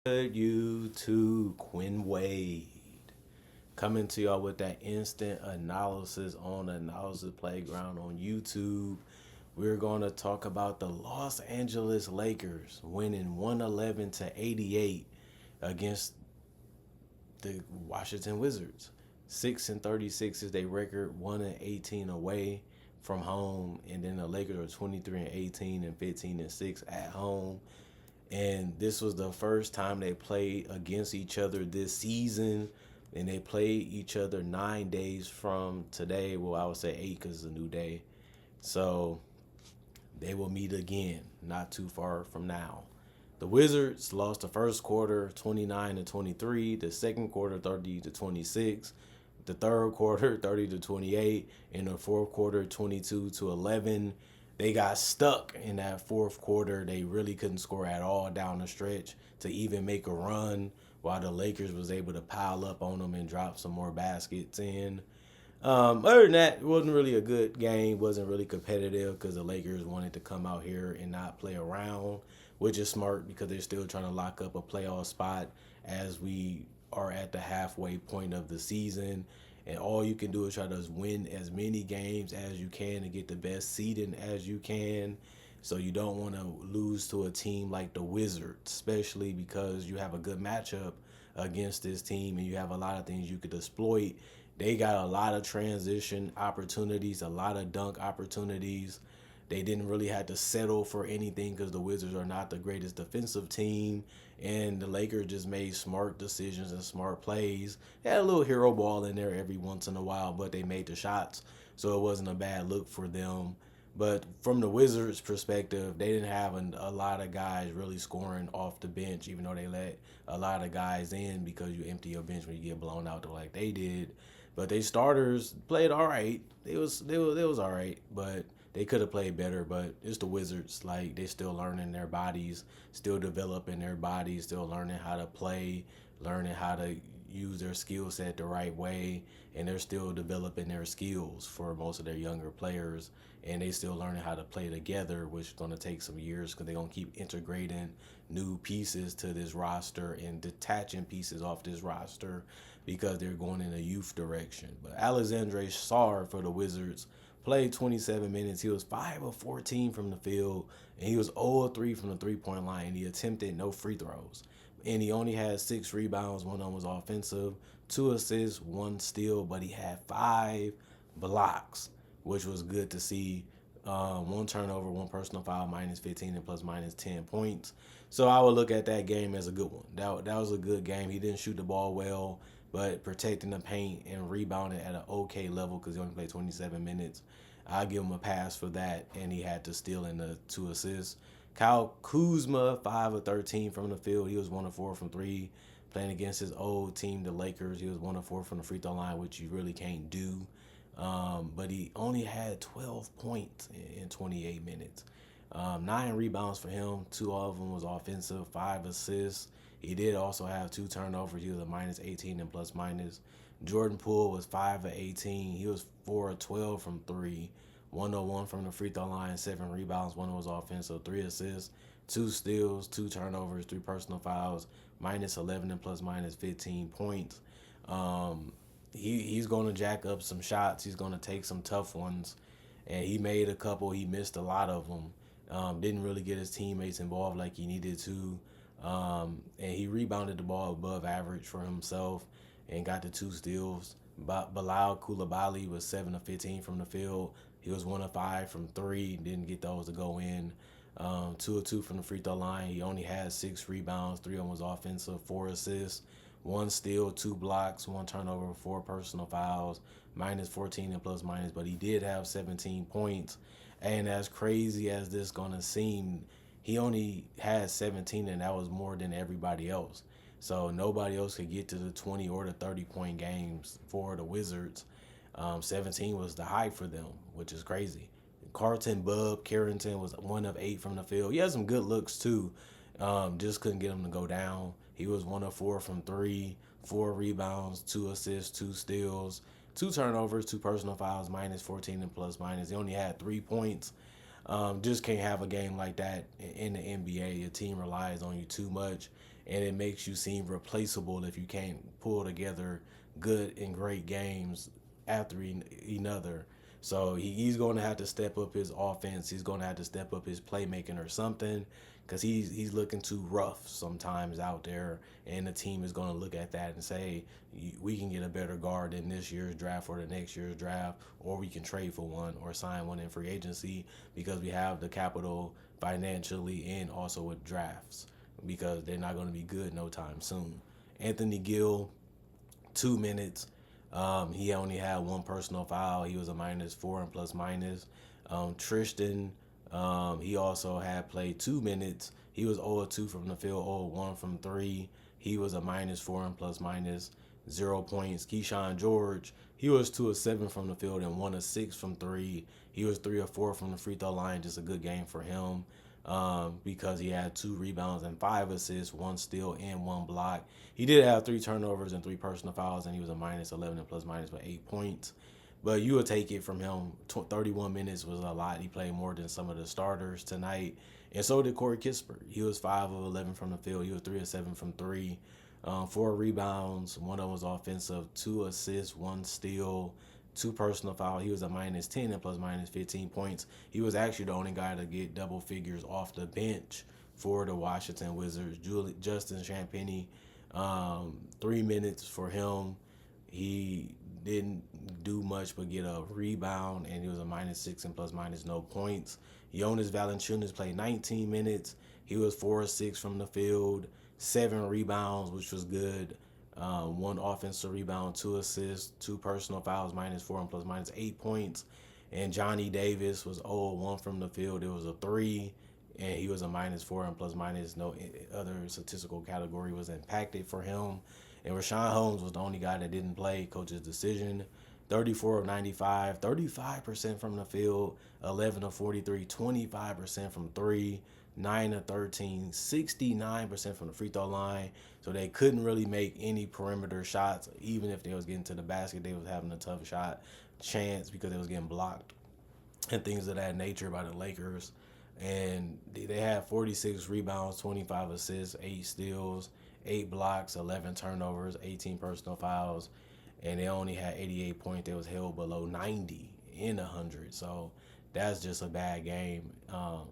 YouTube, Quinn Wade coming to y'all with that instant analysis on Analysis Playground on YouTube. We're going to talk about the Los Angeles Lakers winning 111 to 88 against the Washington Wizards. 6-36 is their record, 1-18 away from home, and then the Lakers are 23-18 and 15-6 at home. And this was the first time they played against each other this season. And they played each other 9 days from today. Well, I would say 8 because it's a new day. So they will meet again not too far from now. The Wizards lost the first quarter 29-23, the second quarter 30-26, the third quarter 30-28, and the fourth quarter 22-11. They got stuck in that fourth quarter. They really couldn't score at all down the stretch to even make a run, while the Lakers was able to pile up on them and drop some more baskets in. Other than that, it wasn't really a good game. Wasn't really competitive because the Lakers wanted to come out here and not play around, which is smart because they're still trying to lock up a playoff spot as we are at the halfway point of the season. And all you can do is try to win as many games as you can and get the best seeding as you can. So you don't want to lose to a team like the Wizards, especially because you have a good matchup against this team and you have a lot of things you could exploit. They got a lot of transition opportunities, a lot of dunk opportunities. They didn't really have to settle for anything because the Wizards are not the greatest defensive team. And the Lakers just made smart decisions and smart plays. They had a little hero ball in there every once in a while, but they made the shots. So it wasn't a bad look for them. But from the Wizards' perspective, they didn't have a lot of guys really scoring off the bench, even though they let a lot of guys in because you empty your bench when you get blown out like they did. But they starters played all right. They was all right, but they could have played better. But it's the Wizards. Like they still learning their bodies, still developing their bodies, still learning how to play, learning how to use their skill set the right way, and they're still developing their skills for most of their younger players, and they still learning how to play together, which is going to take some years because they're going to keep integrating new pieces to this roster and detaching pieces off this roster because they're going in a youth direction. But Alexandre Sarr for the Wizards played 27 minutes. He was 5 of 14 from the field, and he was 0 of 3 from the three-point line. He attempted no free throws. And he only had 6 rebounds. One of them was offensive, 2 assists, 1 steal, but he had 5 blocks, which was good to see. 1 turnover, 1 personal foul, minus 15 and plus minus 10 points. So I would look at that game as a good one. That was a good game. He didn't shoot the ball well, but protecting the paint and rebounding at an okay level because he only played 27 minutes. I'll give him a pass for that, and he had to steal in the 2 assists. Kyle Kuzma, 5 of 13 from the field. He was 1 of 4 from 3. Playing against his old team, the Lakers, he was 1 of 4 from the free throw line, which you really can't do. But he only had 12 points in 28 minutes. 9 rebounds for him. 2 of them was offensive, 5 assists. He did also have 2 turnovers. He was a minus 18 and plus minus. Jordan Poole was 5 of 18. He was 4 of 12 from 3. 101 from the free throw line, 7 rebounds, 1 was offensive, 3 assists, 2 steals, 2 turnovers, 3 personal fouls, minus 11 and plus minus 15 points. He's going to jack up some shots. He's going to take some tough ones, and he made a couple. He missed a lot of them. Didn't really get his teammates involved like he needed to, and he rebounded the ball above average for himself and got the 2 steals. Bilal Coulibaly was 7 of 15 from the field. He was 1 of 5 from 3. Didn't get those to go in. 2 of 2 from the free throw line. He only had 6 rebounds. 3 of them was offensive. 4 assists. 1 steal, 2 blocks, 1 turnover, 4 personal fouls. Minus 14 and plus minus. But he did have 17 points. And as crazy as this gonna seem, he only had 17, and that was more than everybody else. So nobody else could get to the 20 or the 30-point games for the Wizards. 17 was the high for them, which is crazy. Carlton Bub Carrington was 1 of 8 from the field. He had some good looks too. Just couldn't get him to go down. He was 1 of 4 from 3, 4 rebounds, 2 assists, 2 steals, 2 turnovers, 2 personal fouls, minus 14 and plus minus. He only had 3 points. Just can't have a game like that in the NBA. Your team relies on you too much. and it makes you seem replaceable if you can't pull together good and great games after another. So he's going to have to step up his offense. He's going to have to step up his playmaking or something, because he's looking too rough sometimes out there, and the team is going to look at that and say, we can get a better guard in this year's draft or the next year's draft, or we can trade for one or sign one in free agency, because we have the capital financially and also with drafts, because they're not going to be good no time soon. Anthony Gill, 2 minutes. He only had one personal foul. He was a -4 and plus minus. Tristan, he also had played 2 minutes. He was 0-2 from the field, 0-1 from three. He was a -4 and plus minus, 0 points. Keyshawn George, he was 2 of 7 from the field and 1 of 6 from three. He was 3 of 4 from the free throw line. Just a good game for him, because he had 2 rebounds and 5 assists, 1 steal and 1 block. He did have 3 turnovers and 3 personal fouls, and he was a -11 and plus minus for 8 points. But you would take it from him. 31 minutes was a lot. He played more than some of the starters tonight. And so did Corey Kispert. He was 5 of 11 from the field. He was 3 of 7 from three. 4 rebounds. One of them was offensive. 2 assists, 1 steal, 2 personal fouls. He was a -10 and plus minus 15 points. He was actually the only guy to get double figures off the bench for the Washington Wizards. Justin Champagnie, 3 minutes for him. He didn't do much but get a rebound, and he was a -6 and plus minus no points. Jonas Valanciunas played 19 minutes. He was 4 of 6 from the field, 7 rebounds, which was good. 1 offensive rebound, 2 assists, 2 personal fouls, -4 and plus minus 8 points. And Johnny Davis was 0-1 from the field. It was a 3, and he was a -4 and plus minus. No other statistical category was impacted for him. And Richaun Holmes was the only guy that didn't play. Coach's decision. 34 of 95, 35% from the field, 11 of 43, 25% from three, 9 of 13, 69% from the free throw line. So they couldn't really make any perimeter shots. Even if they was getting to the basket, they was having a tough shot chance because they was getting blocked and things of that nature by the Lakers. And they had 46 rebounds, 25 assists, 8 steals, 8 blocks, 11 turnovers, 18 personal fouls, and they only had 88 points. They was held below 90 in 100. So that's just a bad game.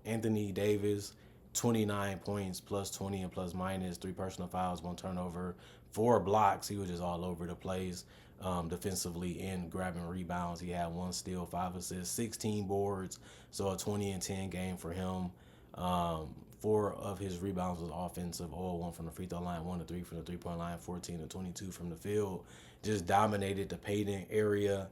Anthony Davis, 29 points, plus 20 and plus minus, 3 personal fouls, 1 turnover, 4 blocks. He was just all over the place defensively and grabbing rebounds. He had 1 steal, 5 assists, 16 boards. So a 20 and 10 game for him. 4 of his rebounds was offensive, 0-1 from the free throw line, 1 of 3 from the three-point line, 14 of 22 from the field. Just dominated the painting area.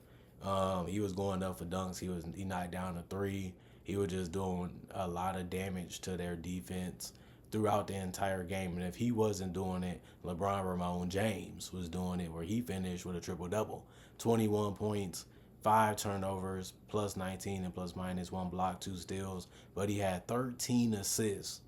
He was going up for dunks. He knocked down a 3. He was just doing a lot of damage to their defense throughout the entire game. And if he wasn't doing it, LeBron Ramon James was doing it, where he finished with a triple-double. 21 points, 5 turnovers, plus 19 and plus minus, 1 block, 2 steals. But he had 13 assists,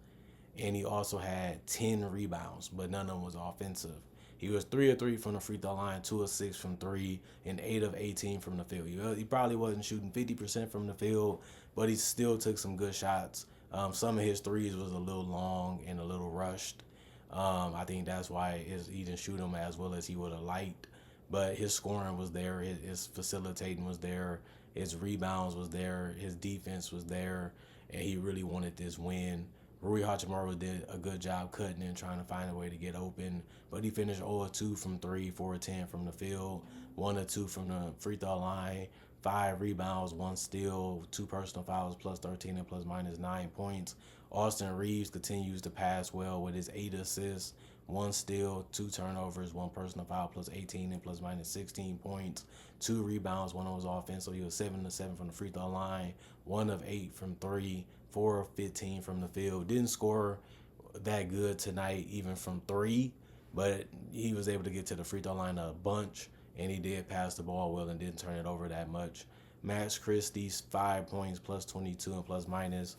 and he also had 10 rebounds, but none of them was offensive. He was 3 of 3 from the free throw line, 2 of 6 from 3, and 8 of 18 from the field. He probably wasn't shooting 50% from the field, but he still took some good shots. Some of his threes was a little long and a little rushed. I think that's why he didn't shoot them as well as he would have liked. But his scoring was there, his facilitating was there, his rebounds was there, his defense was there, and he really wanted this win. Rui Hachimura did a good job cutting and trying to find a way to get open, but he finished 0 of 2 from 3, 4 of 10 from the field, 1 of 2 from the free throw line, 5 rebounds, 1 steal, 2 personal fouls, plus 13 and plus minus 9 points. Austin Reeves continues to pass well with his 8 assists, 1 steal, 2 turnovers, 1 personal foul, plus 18 and plus minus 16 points, 2 rebounds, 1 was offense, so he was 7 of 7 from the free throw line, 1 of 8 from 3, 4 of 15 from the field. Didn't score that good tonight, even from 3, but he was able to get to the free throw line a bunch, and he did pass the ball well and didn't turn it over that much. Max Christie's 5 points, plus 22 and plus minus,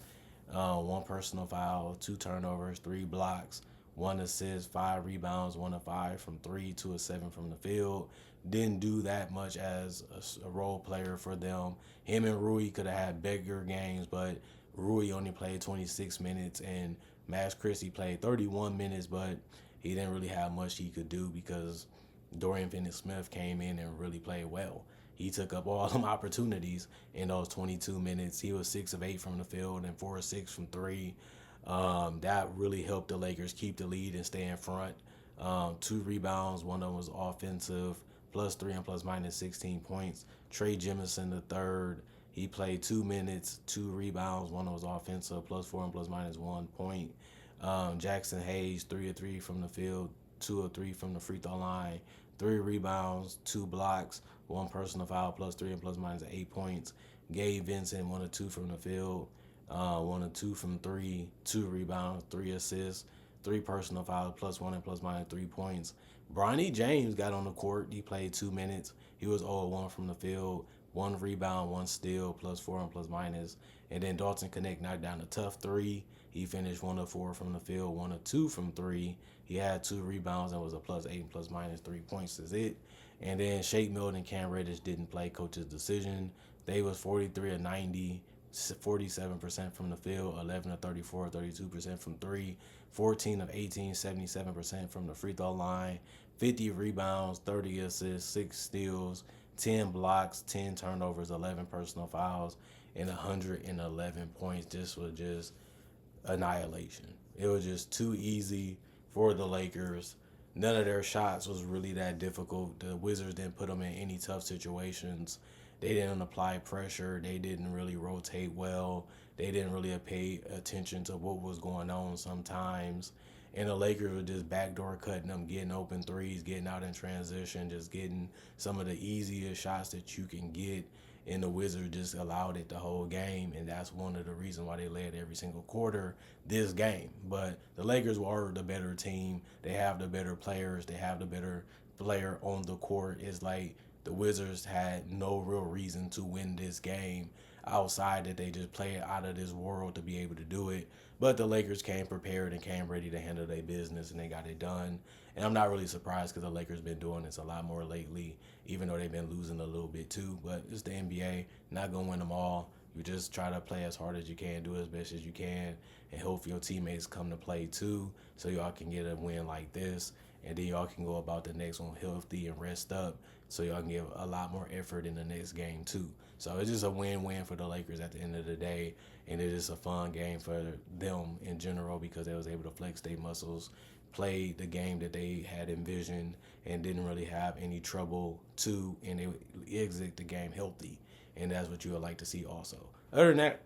1 personal foul, 2 turnovers, 3 blocks, 1 assist, 5 rebounds, 1 of 5 from 3, 2 of 7 from the field. Didn't do that much as a role player for them. Him and Rui could have had bigger games, but Rui only played 26 minutes, and Max Christie played 31 minutes, but he didn't really have much he could do because Dorian Finney-Smith came in and really played well. He took up all them opportunities in those 22 minutes. He was 6 of 8 from the field and 4 of 6 from three. That really helped the Lakers keep the lead and stay in front. 2 rebounds, one of them was offensive, +3 and ±16 points. Trey Jemison the third, he played 2 minutes, 2 rebounds, one was offensive, +4 and ±1 point. Jackson Hayes, 3 of 3 from the field, 2 of 3 from the free throw line, 3 rebounds, 2 blocks, 1 personal foul, +3 and ±8 points. Gabe Vincent, 1 of 2 from the field, 1 of 2 from 3, 2 rebounds, 3 assists, 3 personal fouls, +1 and ±3 points. Bronny James got on the court. He played 2 minutes. He was 0 of 1 from the field, 1 rebound, 1 steal, +4 and ±. And then Dalton Knecht knocked down a tough 3. He finished 1 of 4 from the field, 1 of 2 from 3. He had 2 rebounds and was a +8 and ±3 points is it. And then Shake Milton and Cam Reddish didn't play, coach's decision. They was 43 of 90, 47% from the field, 11 of 34, 32% from 3, 14 of 18, 77% from the free throw line, 50 rebounds, 30 assists, 6 steals, 10 blocks, 10 turnovers, 11 personal fouls, and 111 points. This was just annihilation. It was just too easy for the Lakers. None of their shots was really that difficult. The Wizards didn't put them in any tough situations. They didn't apply pressure. They didn't really rotate well. They didn't really pay attention to what was going on sometimes. And the Lakers were just backdoor cutting them, getting open threes, getting out in transition, just getting some of the easiest shots that you can get. And the Wizards just allowed it the whole game, and that's one of the reasons why they led every single quarter this game. But the Lakers were the better team. They have the better players. They have the better player on the court. It's like the Wizards had no real reason to win this game outside that they just played out of this world to be able to do it. But the Lakers came prepared and came ready to handle their business, and they got it done. And I'm not really surprised because the Lakers been doing this a lot more lately, even though they've been losing a little bit too. But it's the NBA, not going to win them all. You just try to play as hard as you can, do as best as you can, and hope your teammates come to play too so y'all can get a win like this. And then y'all can go about the next one healthy and rest up so y'all can give a lot more effort in the next game too. So it's just a win-win for the Lakers at the end of the day, and it is a fun game for them in general because they was able to flex their muscles, play the game that they had envisioned, and didn't really have any trouble too, and they exit the game healthy, and that's what you would like to see also. Other than that,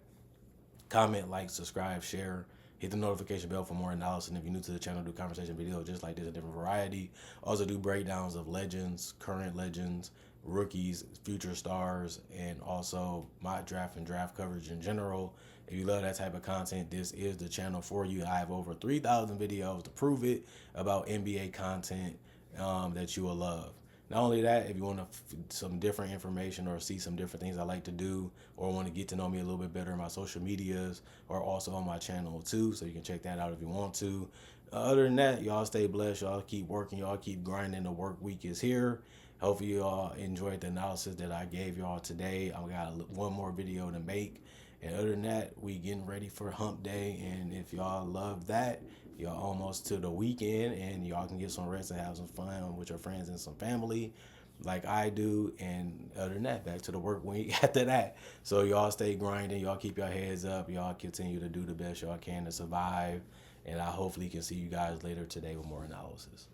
comment, like, subscribe, share. Hit the notification bell for more analysis. And if you're new to the channel, do conversation videos just like this, a different variety. Also do breakdowns of legends, current legends, rookies, future stars, and also mock draft and draft coverage in general. If you love that type of content, this is the channel for you. I have over 3,000 videos to prove it about NBA content that you will love. Not only that, if you want some different information or see some different things I like to do or want to get to know me a little bit better, my social medias are also on my channel too, so you can check that out if you want to. Other than that, y'all stay blessed. Y'all keep working. Y'all keep grinding. The work week is here. Hopefully y'all enjoyed the analysis that I gave y'all today. I got one more video to make. And other than that, we getting ready for hump day. And if y'all love that, y'all almost to the weekend and y'all can get some rest and have some fun with your friends and some family like I do. And other than that, back to the work week after that. So y'all stay grinding. Y'all keep your heads up. Y'all continue to do the best y'all can to survive. And I hopefully can see you guys later today with more analysis.